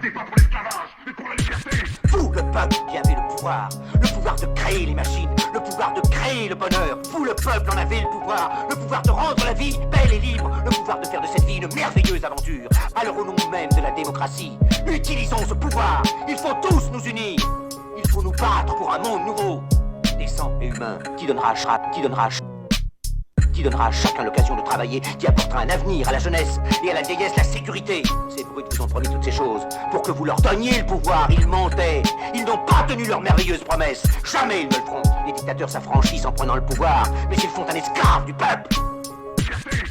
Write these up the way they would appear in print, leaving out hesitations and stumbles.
battez pas pour l'esclavage, mais pour la liberté. Vous, le peuple qui avez le pouvoir de créer les machines, le pouvoir de créer le bonheur. Vous, le peuple, en avez le pouvoir de rendre la vie belle et libre, le pouvoir de faire de cette vie une merveilleuse aventure. Alors au nom même de la démocratie, utilisons ce pouvoir. Il faut tous nous unir. Il faut nous battre pour un monde nouveau, décent et humain, qui donnera à chacun l'occasion de travailler, qui apportera un avenir à la jeunesse et à la vieillesse la sécurité. Ces bruits vous ont promis toutes ces choses pour que vous leur donniez le pouvoir. Ils mentaient, ils n'ont pas tenu leurs merveilleuses promesses. Jamais ils ne le feront. Les dictateurs s'affranchissent en prenant le pouvoir, mais ils font un esclave du peuple.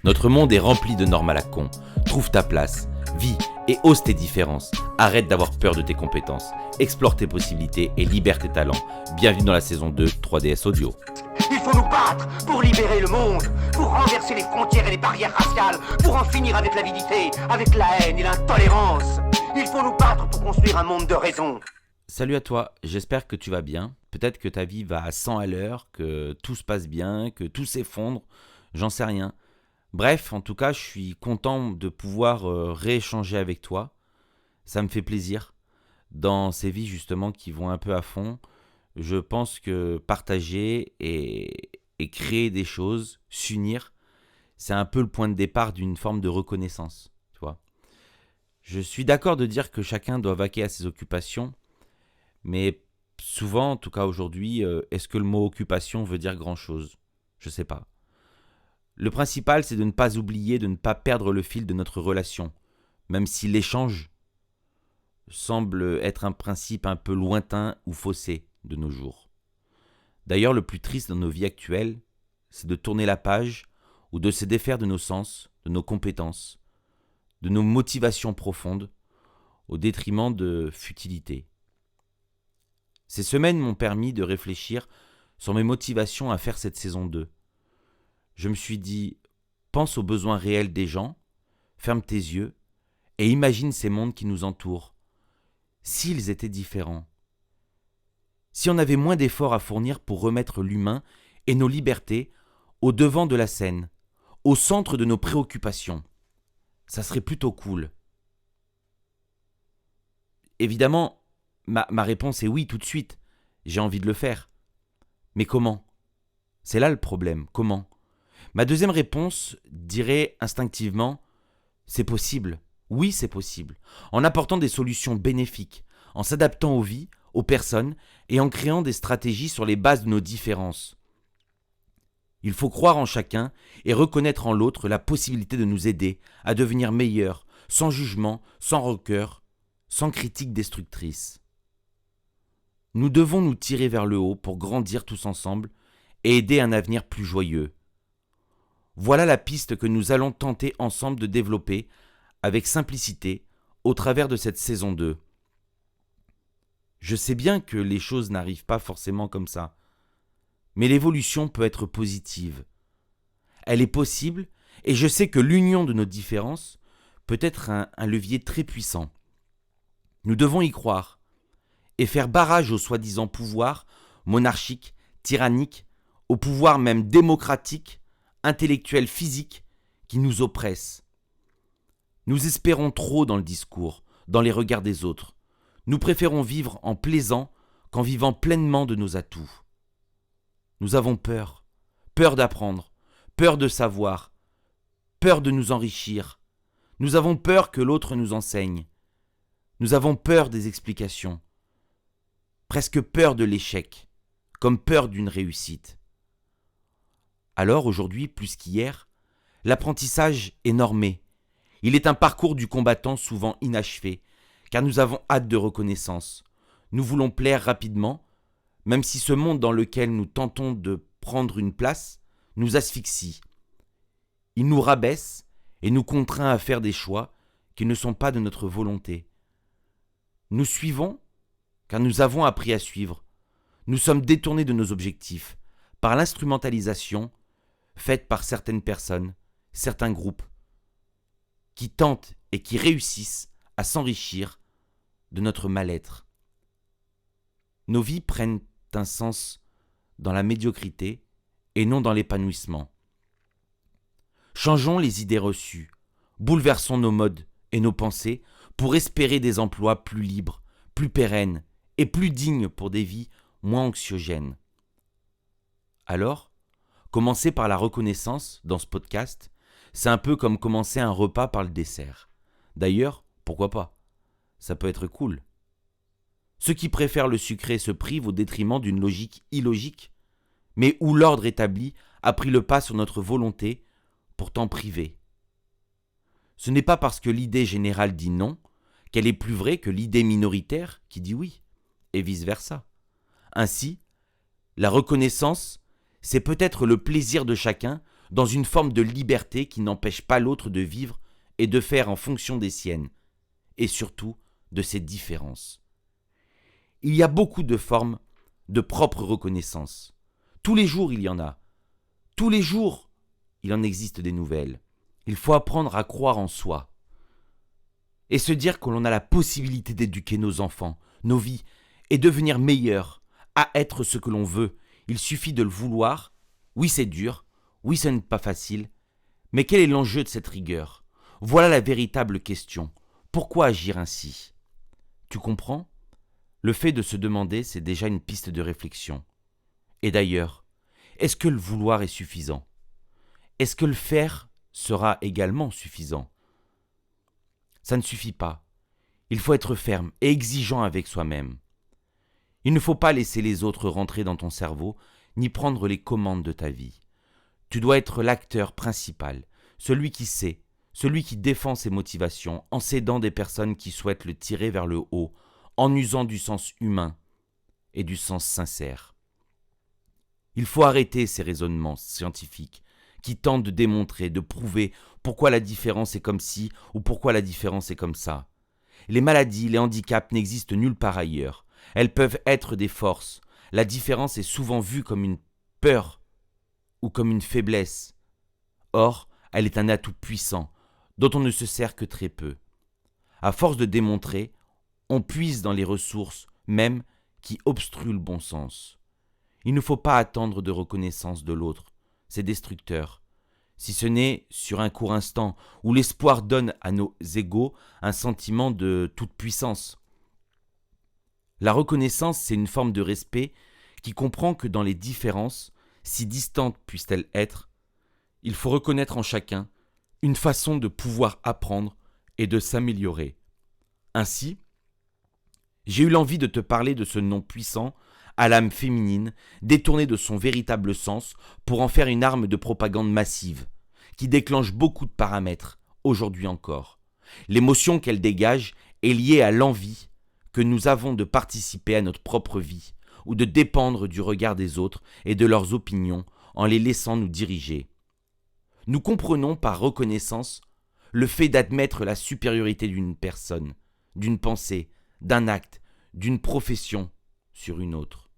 Notre monde est rempli de normes à la con. Trouve ta place, vis et ose tes différences. Arrête d'avoir peur de tes compétences. Explore tes possibilités et libère tes talents. Bienvenue dans la saison 2 3DS Audio. Il faut nous battre pour libérer le monde, pour renverser les frontières et les barrières raciales, pour en finir avec l'avidité, avec la haine et l'intolérance. Il faut nous battre pour construire un monde de raison. Salut à toi, j'espère que tu vas bien. Peut-être que ta vie va à 100 à l'heure, que tout se passe bien, que tout s'effondre, j'en sais rien. Bref, en tout cas, je suis content de pouvoir rééchanger avec toi. Ça me fait plaisir. Dans ces vies justement qui vont un peu à fond, je pense que partager et créer des choses, s'unir, c'est un peu le point de départ d'une forme de reconnaissance. Tu vois. Je suis d'accord de dire que chacun doit vaquer à ses occupations, mais souvent, en tout cas aujourd'hui, est-ce que le mot occupation veut dire grand-chose ? Je ne sais pas. Le principal, c'est de ne pas oublier, de ne pas perdre le fil de notre relation, même si l'échange semble être un principe un peu lointain ou faussé de nos jours. D'ailleurs, le plus triste dans nos vies actuelles, c'est de tourner la page ou de se défaire de nos sens, de nos compétences, de nos motivations profondes, au détriment de futilité. Ces semaines m'ont permis de réfléchir sur mes motivations à faire cette saison 2. Je me suis dit, pense aux besoins réels des gens, ferme tes yeux et imagine ces mondes qui nous entourent. S'ils étaient différents, si on avait moins d'efforts à fournir pour remettre l'humain et nos libertés au devant de la scène, au centre de nos préoccupations, ça serait plutôt cool. Évidemment, ma réponse est oui tout de suite, j'ai envie de le faire. Mais comment ? C'est là le problème, comment ? Ma deuxième réponse dirait instinctivement, c'est possible. Oui, c'est possible. En apportant des solutions bénéfiques, en s'adaptant aux vies, aux personnes et en créant des stratégies sur les bases de nos différences. Il faut croire en chacun et reconnaître en l'autre la possibilité de nous aider à devenir meilleurs, sans jugement, sans rancœur, sans critique destructrice. Nous devons nous tirer vers le haut pour grandir tous ensemble et aider un avenir plus joyeux. Voilà la piste que nous allons tenter ensemble de développer avec simplicité au travers de cette saison 2. Je sais bien que les choses n'arrivent pas forcément comme ça, mais l'évolution peut être positive. Elle est possible et je sais que l'union de nos différences peut être un levier très puissant. Nous devons y croire et faire barrage au soi-disant pouvoir monarchique, tyrannique, au pouvoir même démocratique, intellectuel, physique qui nous oppresse. Nous espérons trop dans le discours, dans les regards des autres. Nous préférons vivre en plaisant qu'en vivant pleinement de nos atouts. Nous avons peur, peur d'apprendre, peur de savoir, peur de nous enrichir. Nous avons peur que l'autre nous enseigne. Nous avons peur des explications, presque peur de l'échec, comme peur d'une réussite. Alors aujourd'hui, plus qu'hier, l'apprentissage est normé. Il est un parcours du combattant souvent inachevé, car nous avons hâte de reconnaissance. Nous voulons plaire rapidement, même si ce monde dans lequel nous tentons de prendre une place nous asphyxie. Il nous rabaisse et nous contraint à faire des choix qui ne sont pas de notre volonté. Nous suivons car nous avons appris à suivre. Nous sommes détournés de nos objectifs par l'instrumentalisation faite par certaines personnes, certains groupes, qui tentent et qui réussissent à s'enrichir de notre mal-être. Nos vies prennent un sens dans la médiocrité et non dans l'épanouissement. Changeons les idées reçues, bouleversons nos modes et nos pensées pour espérer des emplois plus libres, plus pérennes et plus dignes pour des vies moins anxiogènes. Alors, commencer par la reconnaissance dans ce podcast, c'est un peu comme commencer un repas par le dessert. D'ailleurs, pourquoi pas? Ça peut être cool. Ceux qui préfèrent le sucré se privent au détriment d'une logique illogique, mais où l'ordre établi a pris le pas sur notre volonté, pourtant privée. Ce n'est pas parce que l'idée générale dit non qu'elle est plus vraie que l'idée minoritaire qui dit oui, et vice-versa. Ainsi, la reconnaissance, c'est peut-être le plaisir de chacun dans une forme de liberté qui n'empêche pas l'autre de vivre et de faire en fonction des siennes, et surtout de ses différences. Il y a beaucoup de formes de propre reconnaissance. Tous les jours, il y en a. Tous les jours, il en existe des nouvelles. Il faut apprendre à croire en soi et se dire que l'on a la possibilité d'éduquer nos enfants, nos vies, et devenir meilleurs, à être ce que l'on veut. Il suffit de le vouloir. Oui, c'est dur. Oui, ce n'est pas facile. Mais quel est l'enjeu de cette rigueur? Voilà la véritable question. Pourquoi agir ainsi? Tu comprends? Le fait de se demander, c'est déjà une piste de réflexion. Et d'ailleurs, est-ce que le vouloir est suffisant? Est-ce que le faire sera également suffisant? Ça ne suffit pas. Il faut être ferme et exigeant avec soi-même. Il ne faut pas laisser les autres rentrer dans ton cerveau, ni prendre les commandes de ta vie. Tu dois être l'acteur principal, celui qui sait, celui qui défend ses motivations, en s'aidant des personnes qui souhaitent le tirer vers le haut, en usant du sens humain et du sens sincère. Il faut arrêter ces raisonnements scientifiques qui tentent de démontrer, de prouver pourquoi la différence est comme ci ou pourquoi la différence est comme ça. Les maladies, les handicaps n'existent nulle part ailleurs. Elles peuvent être des forces. La différence est souvent vue comme une peur ou comme une faiblesse. Or, elle est un atout puissant dont on ne se sert que très peu. À force de démontrer, on puise dans les ressources même qui obstruent le bon sens. Il ne faut pas attendre de reconnaissance de l'autre. C'est destructeur. Si ce n'est sur un court instant où l'espoir donne à nos égos un sentiment de toute puissance. La reconnaissance, c'est une forme de respect qui comprend que dans les différences, si distantes puissent-elles être, il faut reconnaître en chacun une façon de pouvoir apprendre et de s'améliorer. Ainsi, j'ai eu l'envie de te parler de ce nom puissant à l'âme féminine, détourné de son véritable sens pour en faire une arme de propagande massive, qui déclenche beaucoup de paramètres, aujourd'hui encore. L'émotion qu'elle dégage est liée à l'envie que nous avons de participer à notre propre vie, ou de dépendre du regard des autres et de leurs opinions en les laissant nous diriger. Nous comprenons par reconnaissance le fait d'admettre la supériorité d'une personne, d'une pensée, d'un acte, d'une profession sur une autre.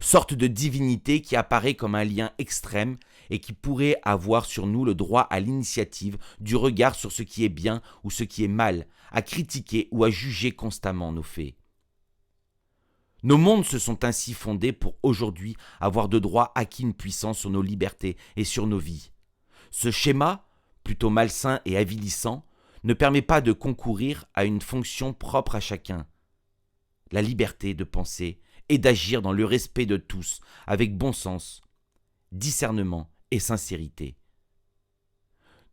Sorte de divinité qui apparaît comme un lien extrême et qui pourrait avoir sur nous le droit à l'initiative du regard sur ce qui est bien ou ce qui est mal, à critiquer ou à juger constamment nos faits. Nos mondes se sont ainsi fondés pour aujourd'hui avoir de droit acquis une puissance sur nos libertés et sur nos vies. Ce schéma, plutôt malsain et avilissant, ne permet pas de concourir à une fonction propre à chacun. La liberté de penser et d'agir dans le respect de tous, avec bon sens, discernement et sincérité.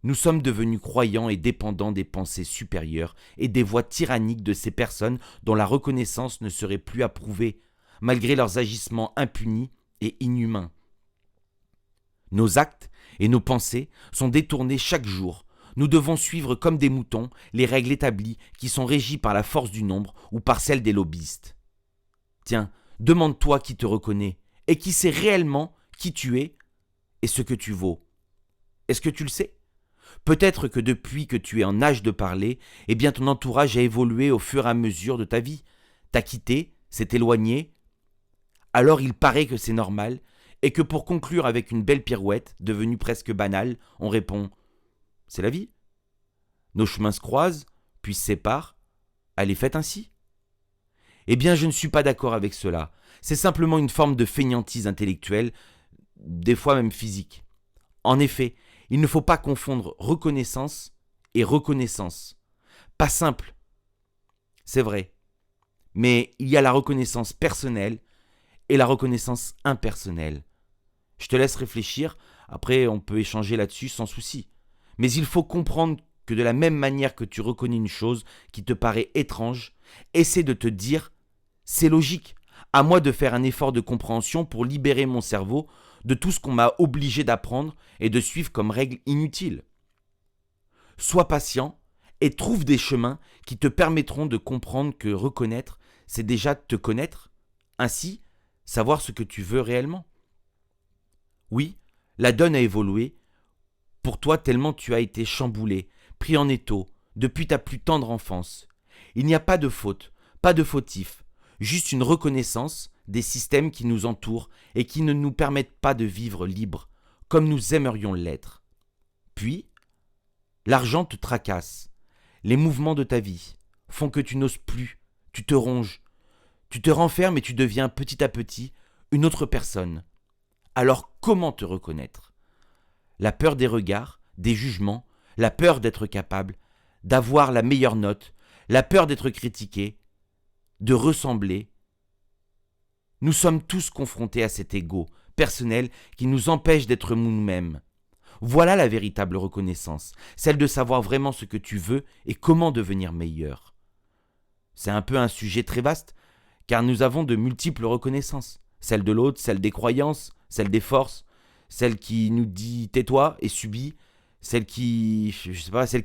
Nous sommes devenus croyants et dépendants des pensées supérieures et des voix tyranniques de ces personnes dont la reconnaissance ne serait plus approuvée, malgré leurs agissements impunis et inhumains. Nos actes et nos pensées sont détournés chaque jour. Nous devons suivre comme des moutons les règles établies qui sont régies par la force du nombre ou par celle des lobbyistes. Tiens, demande-toi qui te reconnaît et qui sait réellement qui tu es et ce que tu vaux. Est-ce que tu le sais? Peut-être que depuis que tu es en âge de parler, eh bien ton entourage a évolué au fur et à mesure de ta vie, t'a quitté, s'est éloigné. Alors il paraît que c'est normal et que pour conclure avec une belle pirouette, devenue presque banale, on répond « C'est la vie. Nos chemins se croisent, puis se séparent. Elle est faite ainsi. » Eh bien, je ne suis pas d'accord avec cela. C'est simplement une forme de fainéantise intellectuelle, des fois même physique. En effet, il ne faut pas confondre reconnaissance et reconnaissance. Pas simple c'est vrai. Mais il y a la reconnaissance personnelle et la reconnaissance impersonnelle. Je te laisse réfléchir, après on peut échanger là-dessus sans souci. Mais il faut comprendre que de la même manière que tu reconnais une chose qui te paraît étrange, essaie de te dire « c'est logique, à moi de faire un effort de compréhension pour libérer mon cerveau de tout ce qu'on m'a obligé d'apprendre et de suivre comme règle inutile. » Sois patient et trouve des chemins qui te permettront de comprendre que reconnaître, c'est déjà te connaître, ainsi savoir ce que tu veux réellement. Oui, la donne a évolué pour toi tellement tu as été chamboulé, pris en étau, depuis ta plus tendre enfance. Il n'y a pas de faute, pas de fautif, juste une reconnaissance des systèmes qui nous entourent et qui ne nous permettent pas de vivre libre, comme nous aimerions l'être. Puis, l'argent te tracasse. Les mouvements de ta vie font que tu n'oses plus, tu te ronges, tu te renfermes et tu deviens petit à petit une autre personne. Alors comment te reconnaître ? La peur des regards, des jugements, la peur d'être capable, d'avoir la meilleure note, la peur d'être critiqué, de ressembler. Nous sommes tous confrontés à cet ego personnel qui nous empêche d'être nous-mêmes. Voilà la véritable reconnaissance, celle de savoir vraiment ce que tu veux et comment devenir meilleur. C'est un peu un sujet très vaste, car nous avons de multiples reconnaissances. Celle de l'autre, celle des croyances, celle des forces, celle qui nous dit tais-toi et subis, celle qui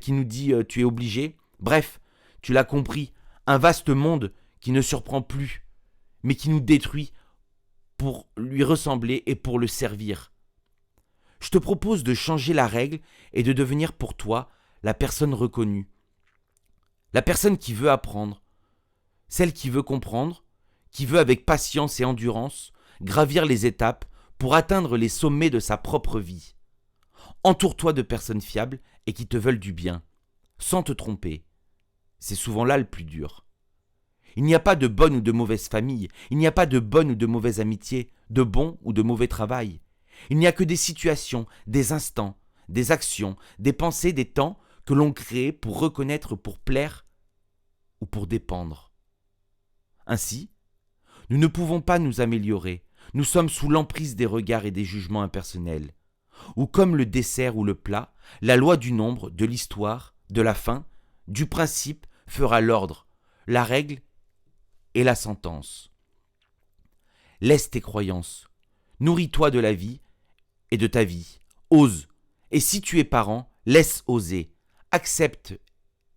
nous dit tu es obligé. Bref, tu l'as compris, un vaste monde qui ne surprend plus, mais qui nous détruit pour lui ressembler et pour le servir. Je te propose de changer la règle et de devenir pour toi la personne reconnue. La personne qui veut apprendre, celle qui veut comprendre, qui veut avec patience et endurance gravir les étapes pour atteindre les sommets de sa propre vie. Entoure-toi de personnes fiables et qui te veulent du bien, sans te tromper. C'est souvent là le plus dur. Il n'y a pas de bonne ou de mauvaise famille, il n'y a pas de bonne ou de mauvaise amitié, de bon ou de mauvais travail. Il n'y a que des situations, des instants, des actions, des pensées, des temps que l'on crée pour reconnaître, pour plaire ou pour dépendre. Ainsi, nous ne pouvons pas nous améliorer, nous sommes sous l'emprise des regards et des jugements impersonnels. Ou comme le dessert ou le plat, la loi du nombre, de l'histoire, de la fin, du principe fera l'ordre, la règle et la sentence. Laisse tes croyances, nourris-toi de la vie et de ta vie, ose. Et si tu es parent, laisse oser, accepte,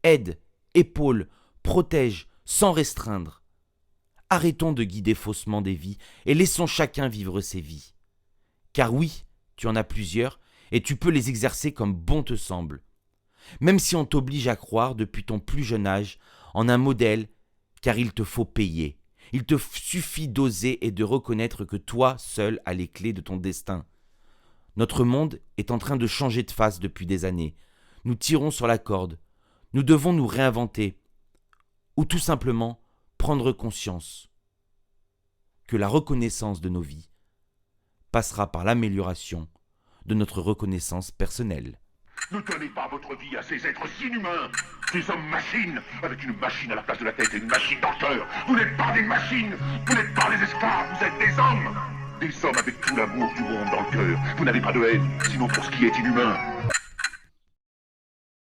aide, épaule, protège, sans restreindre. Arrêtons de guider faussement des vies et laissons chacun vivre ses vies. Car oui, tu en as plusieurs et tu peux les exercer comme bon te semble. Même si on t'oblige à croire depuis ton plus jeune âge en un modèle, car il te faut payer. Il te suffit d'oser et de reconnaître que toi seul as les clés de ton destin. Notre monde est en train de changer de face depuis des années. Nous tirons sur la corde. Nous devons nous réinventer. Ou tout simplement prendre conscience que la reconnaissance de nos vies passera par l'amélioration de notre reconnaissance personnelle. Ne tenez pas votre vie à ces êtres inhumains, ces hommes-machines, avec une machine à la place de la tête et une machine dans le cœur. Vous n'êtes pas des machines, vous n'êtes pas des esclaves, vous êtes des hommes. Des hommes avec tout l'amour du monde dans le cœur. Vous n'avez pas de haine, sinon pour ce qui est inhumain.